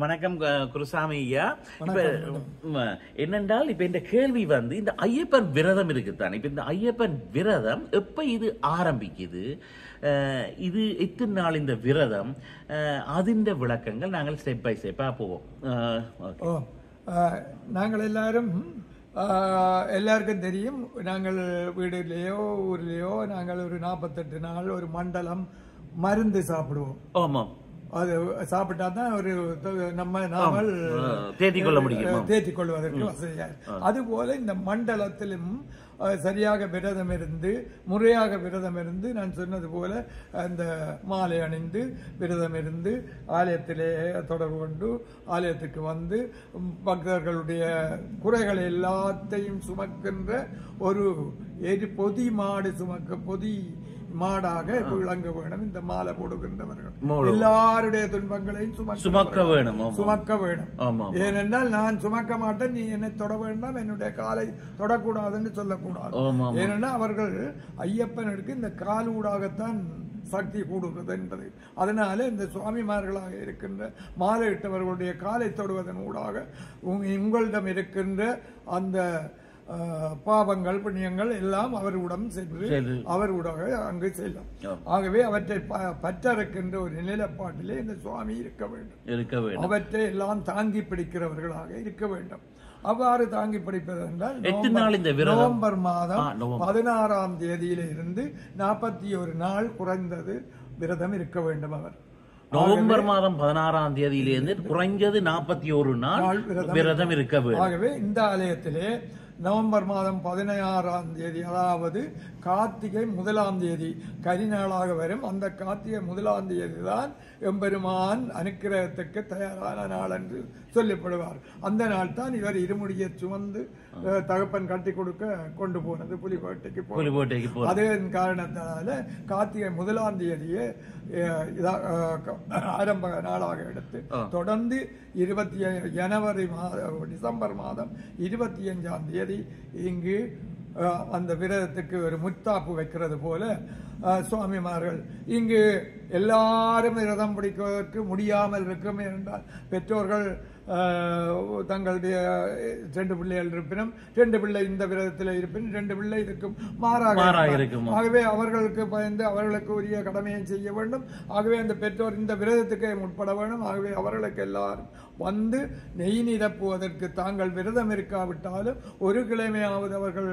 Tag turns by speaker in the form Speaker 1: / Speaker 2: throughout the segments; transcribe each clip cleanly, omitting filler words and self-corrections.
Speaker 1: வணக்கம் குருசாமி ஐயா. இப்ப என்னென்றால் இப்ப இந்த கேள்வி இந்த ஐயப்பன் விரதம் இருக்குத்தான். இப்ப இந்த ஐயப்பன் விரதம் எப்ப இது ஆரம்பிக்குது, இது எத்தனை நாள் இந்த விரதம், அதிண்ட விளக்கங்கள் நாங்கள் ஸ்டெப் பை ஸ்டெப்பா போவோம்.
Speaker 2: நாங்கள் எல்லாருக்கும் தெரியும், நாங்கள் வீடுலேயோ ஊர்லேயோ நாங்கள் ஒரு 48 நாள் ஒரு மண்டலம் மருந்து சாப்பிடுவோம்.
Speaker 1: ஆமாம்,
Speaker 2: அது சாப்பிட்டா தான் ஒரு நாமல் தேற்றிக் கொள்வதற்கு வசதியாக. அதுபோல இந்த மண்டலத்திலும் சரியாக விரதம் இருந்து முறையாக விரதம் இருந்து நான் சொன்னது போல அந்த மாலை அணிந்து விரதம் இருந்து ஆலயத்திலே தொடர்பு கொண்டு ஆலயத்துக்கு வந்து பக்தர்களுடைய குறைகள் எல்லாத்தையும் சுமக்கின்ற ஒரு பொதி மாடு பொதி மாடாக விளங்க வேணும். இந்த மாலை போடுகின்றவர்கள் எல்லாருடைய துன்பங்களையும் சுமக்க வேணும். ஏனென்றால் நான் சுமக்க மாட்டேன், நீ என்னை தொட வேண்டாம், என்னுடைய காலை தொடக்கூடாதுன்னு சொல்லக்கூடாது. ஏனென்றால் அவர்கள் ஐயப்பனுக்கு இந்த கால் ஊடாகத்தான் சக்தி கூடுகிறது என்பது. அதனால இந்த சுவாமிமார்களாக இருக்கின்ற மாலையிட்டவர்களுடைய காலை தொடுவதன் ஊடாக உங்களிடம் இருக்கின்ற அந்த பாவங்கள் புண்ணியங்கள் எல்லாம் அவரிடம் சென்று அவருடாக அங்கு செல்லும். ஆகவே அவற்றை பற்றறுக்கின்ற ஒரு நிலைப்பாட்டிலே இந்த சுவாமி இருக்க வேண்டும். அவற்றை எல்லாம் தாங்கி பிடிக்கிறவர்களாக இருக்க வேண்டும். அவ்வாறு தாங்கி பிடிப்பது என்றால் நவம்பர் மாதம் 16ஆம் தேதியிலிருந்து 41 நாள் குறைந்தது விரதம் இருக்க வேண்டும். அவர்
Speaker 1: நவம்பர் மாதம் 16ஆம் தேதியிலிருந்து குறைஞ்சது 41 நாள் விரதம் இருக்க வேண்டும்.
Speaker 2: ஆகவே இந்த ஆலயத்திலே நவம்பர் மாதம் 16ஆம் தேதி, அதாவது கார்த்திகை 1ஆம் தேதி கரிநாளாக வரும். அந்த கார்த்திகை 1ஆம் தேதி தான் எம்பெருமான் அனுக்கிரகத்துக்கு தயாரான நாள் என்று சொல்லப்படுவார். அந்த நாள் தான் இவர் இருமுடியை சுமந்து தகப்பன் கட்டி கொடுக்க கொண்டு போனது புலிகோட்டைக்கு. அதன் காரணத்தினால கார்த்திகை 1ஆம் தேதியை ஆரம்ப நாளாக எடுத்து தொடர்ந்து டிசம்பர் மாதம் 25ஆம் தேதி இங்கு அந்த விரதத்துக்கு ஒரு முத்தாப்பு வைக்கிறது போல சுவாமிமார்கள் இங்கு எல்லாரும் விரதம் பிடிப்பதற்கு முடியாமல் இருக்கும் என்றால் பெற்றோர்கள் தங்களுடைய 2 பிள்ளைகள் இருப்பினும் 2 பிள்ளை இந்த விரதத்தில் இருப்பினும் 2 பிள்ளை இருக்கும் மாறாக இருக்கும். ஆகவே அவர்களுக்கு பயந்து அவர்களுக்கு உரிய கடமையை செய்ய வேண்டும். ஆகவே அந்த பெற்றோர் இந்த விரதத்துக்கு முற்பட வேண்டும். ஆகவே அவர்களுக்கு எல்லாரும் வந்து நெய் நிரப்புவதற்கு தாங்கள் விரதம் இருக்காவிட்டாலும் ஒரு கிழமையாவது அவர்கள்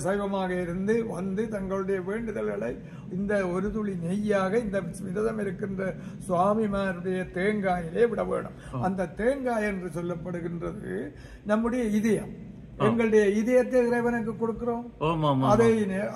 Speaker 2: சைவமாக இருந்து வந்து தங்களுடைய வேண்டுதல்களை இந்த ஒரு துளி நெய்யாக இந்த விரதம் இருக்கின்ற சுவாமிமாருடைய தேங்காயிலே விட வேண்டும். அந்த தேங்காய் என்று சொல்லப்படுகின்றது நம்முடைய இதயம். எங்களுடைய இதயத்தை இறைவனுக்கு கொடுக்கிறோம்.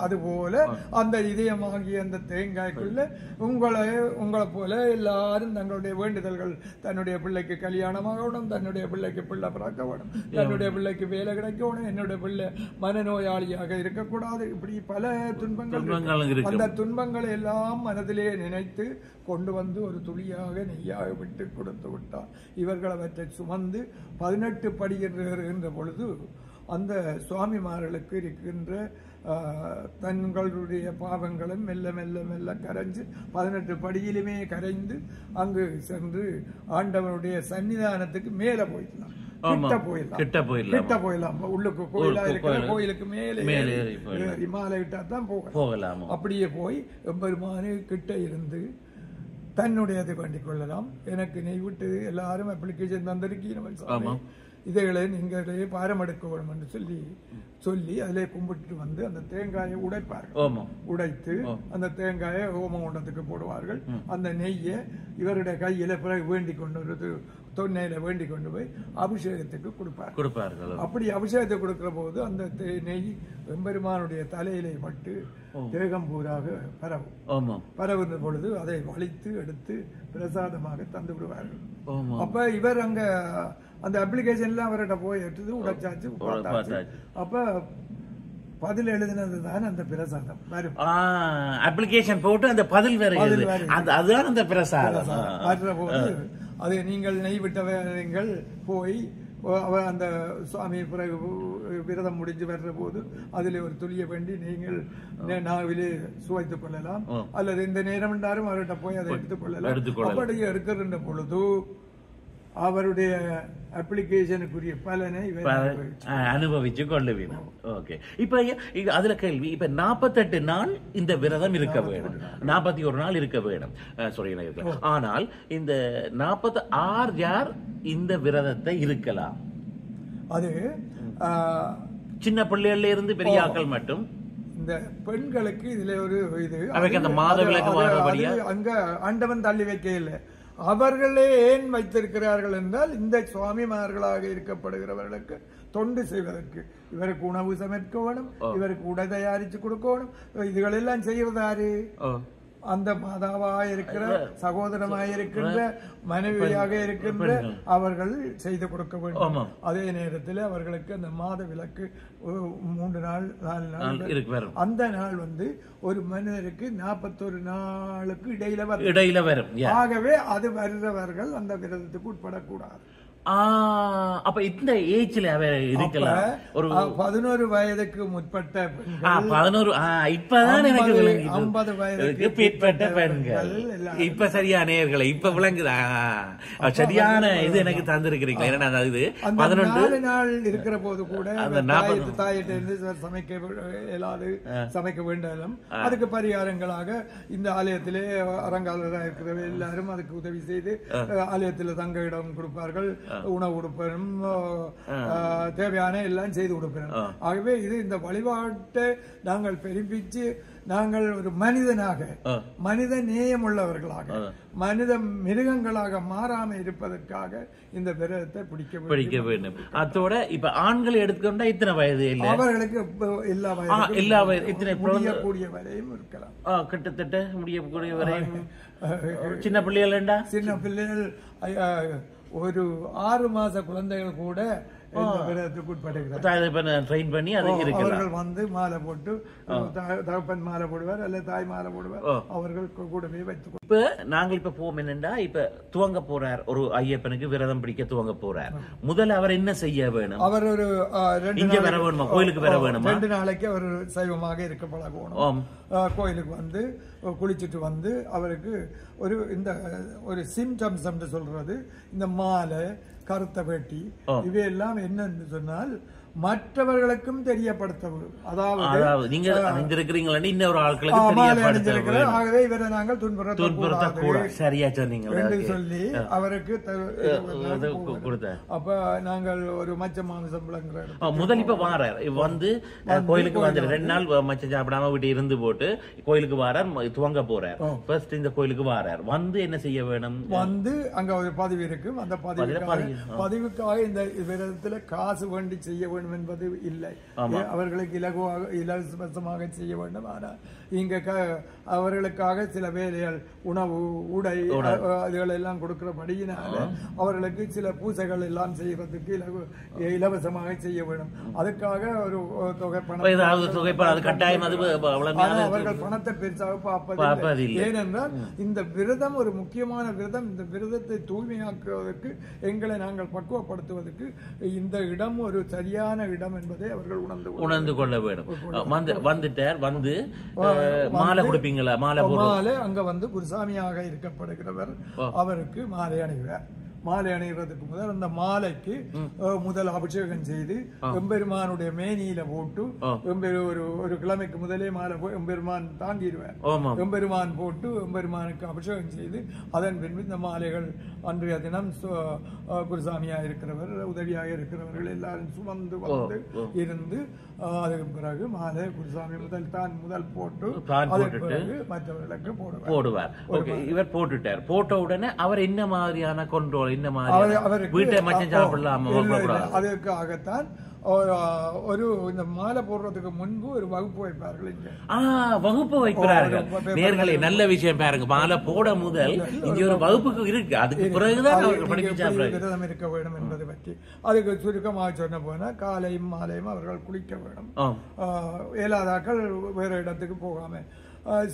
Speaker 2: அதுபோல அந்த இதயமாகிய அந்த தேங்காய்க்குள்ள உங்களை போல எல்லாரும் தங்களுடைய வேண்டுதல்கள், தன்னுடைய பிள்ளைக்கு கல்யாணமாகணும், தன்னுடைய பிள்ளைக்கு பிள்ளை பிறக்க வேணும், தன்னுடைய பிள்ளைக்கு வேலை கிடைக்கணும், என்னுடைய பிள்ளை மனநோயாளியாக இருக்கக்கூடாது, இப்படி பல துன்பங்கள். அந்த துன்பங்களை எல்லாம் மனதிலே நினைத்து கொண்டு வந்து ஒரு துளியாக நெய்யாக விட்டு கொடுத்து விட்டார். இவர்கள் அவற்றை சுமந்து 18 படி என்ற பொழுது அந்த சுவாமிமார்களுக்கு இருக்கின்ற தங்களுடைய பாவங்களும் மெல்ல மெல்ல மெல்ல கரைஞ்சு 18 படியிலுமே கரைந்து அங்கு சென்று ஆண்டவனுடைய சன்னிதானத்துக்கு மேல போயிடலாம். கிட்ட போயிடலாம். உள்ளுக்கு கோயிலா இருக்கிற கோயிலுக்கு மேலே மாலையிட்டா தான் போகலாம். அப்படியே போய் எம்பெருமானு கிட்ட இருந்து தன்னுடையதை வேண்டிக் கொள்ளலாம். எனக்கு நெய் விட்டு எல்லாரும் அப்ளிகேஷன் தந்திருக்கீங்க, இதைகளை நீங்களே பாரம் எடுக்க வேண்டும் என்று சொல்லி அதிலே கும்பிட்டு வந்து அந்த தேங்காயை உடைப்பார்கள். உடைத்து அந்த தேங்காயை ஹோமகுண்டத்துக்கு போடுவார்கள். அந்த நெய்யை இவருடைய கையில பிறகு வேண்டிக் கொண்டு ஒரு தொன்னையில வேண்டிக் கொண்டு போய் அபிஷேகத்துக்கு கொடுப்பார்கள். அப்படி அபிஷேகத்தை கொடுக்கிற போது அந்த நெய் எம்பெருமானுடைய தலையிலே பட்டு தேகம் பூராக பரவுகின்ற பொழுது அதை வலித்து எடுத்து பிரசாதமாக தந்து விடுவார்கள். அப்ப இவர் அங்க அந்த அப்ளிகேஷன்ல அவர்கிட்ட போய் எடுத்து உடைச்சாச்சு. அப்ப பதில் எழுதினது தான் அந்த பிரசாதம் வரும்.
Speaker 1: அப்ளிகேஷன் போட்டு அந்த பதில் அதுதான் அந்த பிரசாதம்
Speaker 2: வர்ற போது அது நீங்கள் நெய் விட்டவர்கள் போய் அந்த சுவாமி பிறகு விரதம் முடிஞ்சு வர்ற போது அதில் ஒரு துளிய வேண்டி நீங்கள் நாவிலே சுவைத்துக் கொள்ளலாம். அல்லது இந்த நேரம் என்றாலும் அவர்கிட்ட போய் அதை எடுத்துக் கொள்ளலாம். அப்படி எடுக்கின்ற பொழுது அவருடைய அப்ளிகேஷனுக்குரிய பலனை
Speaker 1: அனுபவிச்சு கொள்ள வேணும். ஓகே, இப்ப அதுல கேள்வி, இப்ப 48 நாள் இந்த விரதம் இருக்க வேணும், 41 நாள் இருக்க வேணும். ஆனால் இந்த 46 யார் இந்த விரதத்தை இருக்கலாம்?
Speaker 2: அது
Speaker 1: சின்ன பிள்ளைகள்ல இருந்து பெரிய ஆட்கள் மட்டும்.
Speaker 2: இந்த பெண்களுக்கு இதுல ஒரு இது
Speaker 1: அந்த மாத விலக்கு
Speaker 2: அங்க ஆண்டவன் தள்ளி வைக்க இல்லை, அவர்களே ஏன் வைத்திருக்கிறார்கள் என்றால் இந்த சுவாமிமார்களாக இருக்கப்படுகிறவர்களுக்கு தொண்டு செய்வதற்கு. இவருக்கு உணவு சமைக்க வேணும், இவருக்கு உடை தயாரிச்சு கொடுக்கணும், இதுகளெல்லாம் செய்வதாரு? அந்த மாதாவாக இருக்கிற சகோதரமாக இருக்கின்ற மனைவியாக இருக்கின்ற அவர்கள் செய்து கொடுக்க வேண்டும். அதே நேரத்தில் அவர்களுக்கு அந்த மாத விலக்கு 3 நாள் 4 நாள், அந்த நாள் ஒரு மனிதருக்கு 41 நாளுக்கு இடையில வரும். ஆகவே அது வருகிறவர்கள் அந்த விரதத்துக்கு உட்படக்கூடாது.
Speaker 1: அப்ப இந்த ஏஜ்ல இருக்கலாம். ஒரு
Speaker 2: 11 வயதுக்கு முற்பட்ட
Speaker 1: 11, இப்பதான் எனக்கு
Speaker 2: 50 வயதுக்கு
Speaker 1: பிற்பட்ட பெண்கள். இப்ப சரியா நேயர்களை இப்ப விளங்குதா? சரியான இது எனக்கு தந்திருக்கிறீங்களா? ஏன்னா இது 11 நாள்
Speaker 2: இருக்கிற போது கூட தாயிட்டிருந்து சமைக்க இயலாது, சமைக்க வேண்டும். அதுக்கு பரிகாரங்களாக இந்த ஆலயத்திலே அரங்காளராக இருக்கிற எல்லாரும் அதுக்கு உதவி செய்து ஆலயத்தில் தங்க இடம் கொடுப்பார்கள், உணவு கொடுப்பதும் தேவையான எல்லாம் செய்து கொடுப்போம். ஆகவே இது இந்த வழிபாட்டை நாங்கள் பெருப்பிச்சு நாங்கள் ஒரு மனிதனாக, மனித நேயம் உள்ளவர்களாக, மனித மிருகங்களாக மாறாம இருப்பதற்காக இந்த விரதத்தை பிடிக்க வேண்டும்.
Speaker 1: அதோட இப்ப ஆண்களை எடுத்துக்கொண்டா இத்தனை வயது இல்லை,
Speaker 2: அவர்களுக்கு எல்லா வயது இத்தனை முடியக்கூடிய வரையும் இருக்கலாம்,
Speaker 1: கிட்டத்தட்ட முடியக்கூடிய வரையும். சின்ன பிள்ளைகள்
Speaker 2: சின்ன பிள்ளைகள் ஒரு 6 மாச குழந்தைகள் கூட
Speaker 1: ட்ரெயின் பண்ணி
Speaker 2: அவர்கள் மாலை போட்டு, தகப்பன் மாலை போடுவார் அல்ல தாய் மாலை போடுவார், அவர்கள் கூடவே வைத்து.
Speaker 1: இப்ப நாங்கள் இப்ப போவோம் என்னண்டா, இப்ப துவங்க போறார் ஒரு ஐயப்பனுக்கு விரதம் பிடிக்க துவங்க போறார். முதல்ல அவர் என்ன செய்ய வேணும்?
Speaker 2: அவர் ஒரு
Speaker 1: இங்க வர வேணுமா, கோயிலுக்கு வர வேணுமா?
Speaker 2: 2 நாளைக்கு அவர் சைவமாக இருக்க பழகணும். கோயிலுக்கு குளிச்சுட்டு அவருக்கு ஒரு சிம்டம்ஸ் என்று சொல்றது, இந்த மாலை, கருத்த வேட்டி, இவையெல்லாம் என்னன்னு சொன்னால் மற்றவர்களுக்கும் தெரியப்படுத்தவும். அதாவது
Speaker 1: நீங்க இன்னொரு ஆட்களுக்கு
Speaker 2: ஆகவே இவரை நாங்கள் துன்புறுத்தக்கூடாது,
Speaker 1: சரியா சொன்னீங்க
Speaker 2: சொல்லி அவருக்கு அப்ப நாங்கள் ஒரு மச்ச மாமிசம்
Speaker 1: முதல் இப்ப வாரார் கோயிலுக்கு வந்து 2 நாள் மச்சம் சாப்பிடாம வீட்டு இருந்து போட்டு கோயிலுக்கு வாரார், துவங்க போறார். ஃபர்ஸ்ட் இந்த கோயிலுக்கு வாரார், என்ன செய்ய வேணும்?
Speaker 2: அங்க ஒரு பதிவு இருக்கு, அந்த பதிவுக்காக இந்த விரதத்துல காசு வேண்டி செய்ய வேண்டும் என்பது இல்லை. அவர்களுக்கு இலவசமாக செய்ய வேண்டும். ஆனால் இங்க அவர்களுக்காக சில வேலைகள், உணவு, உடை, அதுகள் எல்லாம் கொடுக்கிறபடியினால அவர்களுக்கு சில பூசைகள் எல்லாம் செய்யறதுக்கு இலவசமாக செய்ய வேண்டும். அதுக்காக ஒரு தொகை பணம் அவர்கள் பணத்தை பெருசாக பார்ப்பது. ஏனென்றால் இந்த விரதம் ஒரு முக்கியமான விரதம். இந்த விரதத்தை தூய்மையாக்குவதற்கு, எங்களை நாங்கள் பக்குவப்படுத்துவதற்கு இந்த இடம் ஒரு சரியான இடம் என்பதை அவர்கள் உணர்ந்து கொள்ள வேண்டும்.
Speaker 1: வந்துட்டார், மாலை கொடுப்பீங்களா? மாலை
Speaker 2: அங்க குருசாமியாக இருக்கப்படுகிறவர் அவருக்கு மாலை அணிவார். மாலை அணிகிறதுக்கு முதல் அந்த மாலைக்கு முதல் அபிஷேகம் செய்து எம்பெருமானுடைய மேனியில போட்டு ஒரு கிழமைக்கு முதலே மாலை எம்பெருமான் தாங்கிடுவார். எம்பெருமான் போட்டு எம்பெருமானுக்கு அபிஷேகம் செய்து அதன் பின்பு இந்த மாலைகள் அன்றைய தினம் குருசாமியாக இருக்கிறவர், உதவியாக இருக்கிறவர்கள் எல்லாரும் சுமந்து வந்து இருந்து அதுக்கு பிறகு மாலை குருசாமி முதல் போட்டு அதற்கு பிறகு மற்றவர்களுக்கு போடுவார்.
Speaker 1: இவர் போட்டுட்டார். போட்ட உடனே அவர் என்ன மாதிரியான கொண்டோல், என்ன மாதிரி வீட்டை மச்சம் சாப்பிடலாமா?
Speaker 2: அதுக்காகத்தான் இந்த மாலை போடுறதுக்கு முன்பு ஒரு வகுப்பு வைப்பார்கள்.
Speaker 1: வகுப்பு வைக்கிறார்கள். நேர்களே, நல்ல விஷயம் பாருங்க. மாலை போட முதல் இங்க ஒரு வகுப்புக்கு இருக்கு, அதுக்கு பிறகுதான்
Speaker 2: விரதம் இருக்க வேண்டும் என்பதை பற்றி அதுக்கு சுருக்கமாக சொன்ன போனா காலையும் மாலையும் அவர்கள் குளிக்க வேண்டும். இயலாதாக்கள் வேற இடத்துக்கு போகாம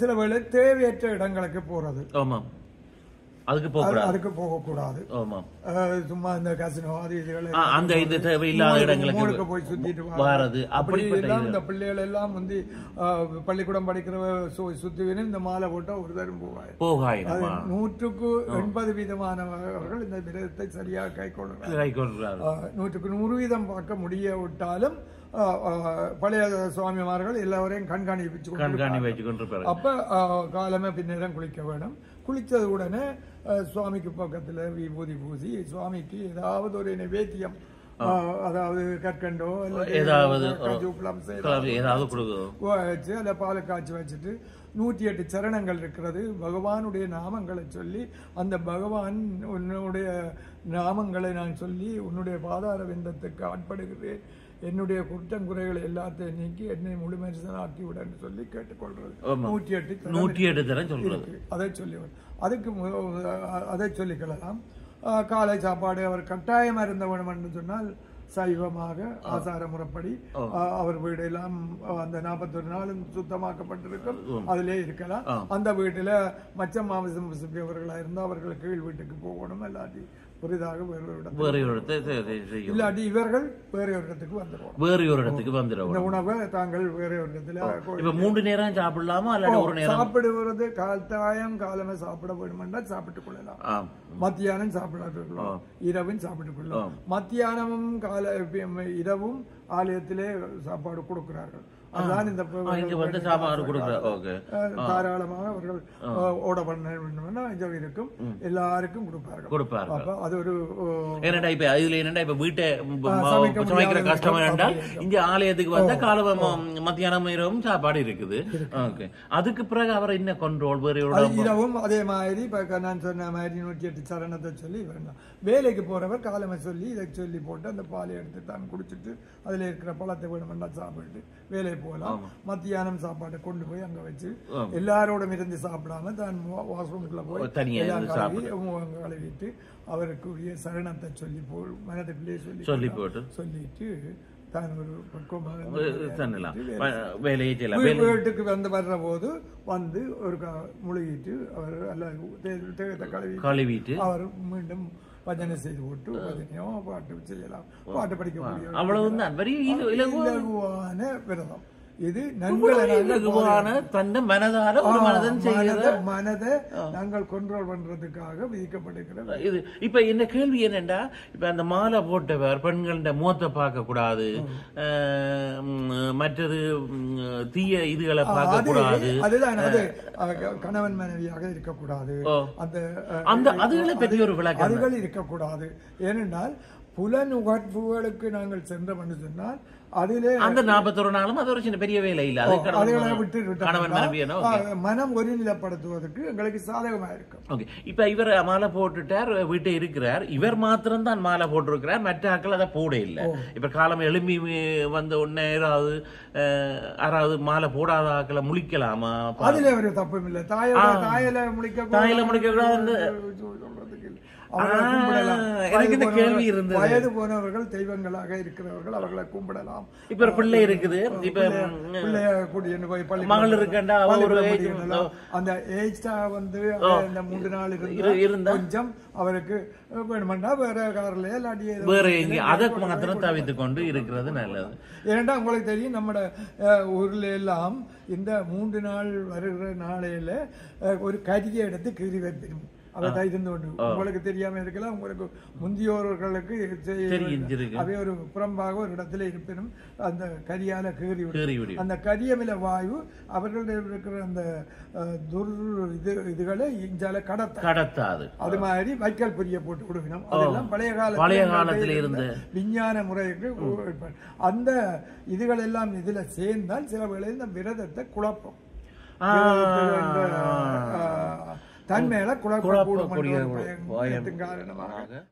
Speaker 2: சில வேளை தேவையற்ற இடங்களுக்கு போறது.
Speaker 1: அதுக்கு
Speaker 2: போகக்கூடாது. சும்மா இந்த கசினோ அது
Speaker 1: அந்த இந்த தேவையில்லாத இடங்களுக்கு
Speaker 2: போய் சுத்திட்டு
Speaker 1: வாரது
Speaker 2: அப்படிலாம் இந்த பிள்ளைகள் எல்லாம் வந்து பள்ளிக்கூடம் படிக்கிற சுத்துவினும் இந்த மாலை போட்டா ஒரு தரம் போகாய். 100% இந்த விரதத்தை சரியாக கை கொள்கிறார்கள். 100% பார்க்க முடியாவிட்டாலும் பழைய சுவாமிமார்கள் எல்லாரையும் கண்காணிச்சு கொண்டிருப்பார்கள். அப்ப காலமே பின்னேரம் குளிக்க வேணும். குளித்தது உடனே சுவாமிக்கு பக்கத்துல விபூதி பூசி சுவாமிக்கு ஏதாவது ஒரு நைவேத்தியம், அதாவது கற்கண்டோ
Speaker 1: ஏதாவது
Speaker 2: வச்சு அந்த பாலை காய்ச்சி வச்சுட்டு 108 சரணங்கள் இருக்கிறது. பகவானுடைய நாமங்களை சொல்லி அந்த பகவான் உன்னுடைய நாமங்களை நான் சொல்லி உன்னுடைய பாதார விந்தத்துக்கு ஆட்படுகிறேன், என்னுடைய குற்றங்குறைகளை எல்லாத்தையும் நீக்கி என்னை முழு மனுஷனாக்கி விடன்னு சொல்லி கேட்டுக்கொள்றது.
Speaker 1: 108 தரம் சொல்றது.
Speaker 2: அதை சொல்லிக்கலாம். காலை சாப்பாடு அவர் கட்டாயமா இருந்த வேணும் என்று சொன்னால் சைவமாக ஆசார முறைப்படி அவர் வீடு எல்லாம் அந்த 41 நாளும் சுத்தமாக்கப்பட்டிருக்கும், அதிலே இருக்கலாம். அந்த வீட்டுல மச்சம் மாமிசம் அவர்களா இருந்தா அவர்கள் கீழ் வீட்டுக்கு போகணும், இல்லாட்டி புரிதாக இல்லாட்டி இவர்கள் வேற ஒரு இடத்துக்கு வந்துடுவோம். இந்த உணவை தாங்கள் வேற ஒரு இடத்துல
Speaker 1: 3 நேரம் சாப்பிடலாமா?
Speaker 2: சாப்பிடுவது கட்டாயம் காலமே சாப்பிட வேணுமென்றா சாப்பிட்டுக் கொள்ளலாம். மத்தியானம் சாப்பிடலாம், இரவும் சாப்பிட்டுக் கொள்ளலாம். மத்தியானமும் இரவும் ஆலயத்திலே சாப்பாடு கொடுக்கிறார்கள். அதுதான் இந்த தாராளமாக அவர்கள் ஓட பண்ண வேண்டும் இருக்கும், எல்லாருக்கும் கொடுப்பார்கள். அது ஒரு
Speaker 1: வீட்டை சமைக்கிற கஷ்டம் என்றால் இங்க ஆலயத்துக்கு வந்த கால மத்தியானம் இரவும் சாப்பாடு இருக்குது. அதுக்கு பிறகு அவர் என்ன கண்ட்ரோல்
Speaker 2: இரவும் அதே மாதிரி நான் சொன்ன மாதிரி 108 சரணத்தை சொல்லி வேலைக்கு போறவர் காலமை சொல்லி இதை சொல்லி போட்டு அந்த பாலை எடுத்து தான் குடிச்சிட்டு அதுல இருக்கிற பழத்தை வேணுமெண்டா சாப்பிட்டு வேலை போகலாம். மத்தியானம் சாப்பாட்டை கொண்டு போய் அங்க வச்சு எல்லாரோடும் இருந்து சாப்பிடாம தான் வாஷ்ரூம்குள்ள போய் கழுவிட்டு அவருக்குரிய சரணத்தை சொல்லி மனதுக்குள்ளே சொல்லிட்டு தான் ஒரு வீட்டுக்கு வர்ற போது வந்து ஒரு முழுகிட்டு அவர் கழுவிட்டு அவர் மீண்டும் பஜனை செய்து போட்டு பஜனையோ பாட்டு செய்யலாம். பாட்டு படிக்க முடியும்.
Speaker 1: அவ்வளவுதான்
Speaker 2: இலகுவான விரதம். இது மனதை நாங்கள் கண்ட்ரோல் பண்றதுக்காக விதிக்கப்பட்டிருக்கிறது.
Speaker 1: இது இப்ப என்ன கேள்வி என்னண்டா, இப்ப அந்த மாலை போட்டவர் பெண்கள முகத்தை பார்க்க கூடாது, மற்றது தீய இதுகளை பார்க்க கூடாது,
Speaker 2: அதுதான் அது கணவன் மனைவியாக இருக்கக்கூடாது,
Speaker 1: அந்த அதுகளை பற்றி ஒரு விளக்கம்
Speaker 2: அதுகள் இருக்கக்கூடாது. ஏனென்றால் புலனுகர்வுகளுக்கு நாங்கள் சென்றோம் சொன்னால் அதிலே
Speaker 1: அந்த 41 நாளும் அது ஒரு சின்ன பெரிய வேலை இல்ல,
Speaker 2: மனம் ஒருநிலைப்படுத்துவதற்கு எங்களுக்கு சாதகமா இருக்கும்.
Speaker 1: ஓகே, இப்ப இவர் மாலை போட்டுட்டார், வீட்டை இருக்கிறார், இவர் மாத்திரம் தான் மாலை போட்டிருக்கிறார், மற்ற ஆக்கள் அதை போட இல்லை. இப்ப காலம் எழும்பி வந்த உடனே யாராவது மாலை போடாத ஆக்களை முழிக்கலாமா?
Speaker 2: அதுல ஒரு தப்பும் இல்லை. தாயில
Speaker 1: முடிக்க கேள்வி இருந்தது.
Speaker 2: வயது போனவர்கள் தெய்வங்களாக இருக்கிறவர்கள் அவர்களை கும்பிடலாம்.
Speaker 1: இப்ப பிள்ளை இருக்குது, இப்ப மகள் இருக்கா,
Speaker 2: அந்த ஏஜ் வந்து 3 நாள் இருந்தா கொஞ்சம் அவருக்கு வேணுமெண்டா வேற கார்லயே இல்லாட்டி
Speaker 1: வேற எங்க அதை மாத்திரம் தவித்து கொண்டு இருக்கிறது நல்லது.
Speaker 2: ஏன்னா உங்களுக்கு தெரியும், நம்ம ஊர்ல எல்லாம் இந்த 3 நாள் வருகிற நாளையில ஒரு கரியை எடுத்து கீறி வைப்பிடும். அவதான் இருந்து கொண்டு உங்களுக்கு தெரியாம இருக்கலாம், உங்களுக்கு முந்தியோர்களுக்கு அவை ஒரு புறம்பாக ஒரு இடத்துல இருப்பினும் அந்த கரியால கீறி அந்த கரியமில வாயு அவர்களுடைய இருக்கிற அந்த இதுகளை இஞ்சால கடத்தாது. அது மாதிரி வைக்கல் பொரிய போட்டு கொடுக்கணும். அதெல்லாம் பழைய காலத்தில் இருந்த விஞ்ஞான முறைக்கு அந்த இதுகள் எல்லாம் இதுல சேர்ந்தால் சில வேளையில் இந்த விரதத்தை குழப்பம் தன் மேல குழப்பக்கூடிய காரணமாக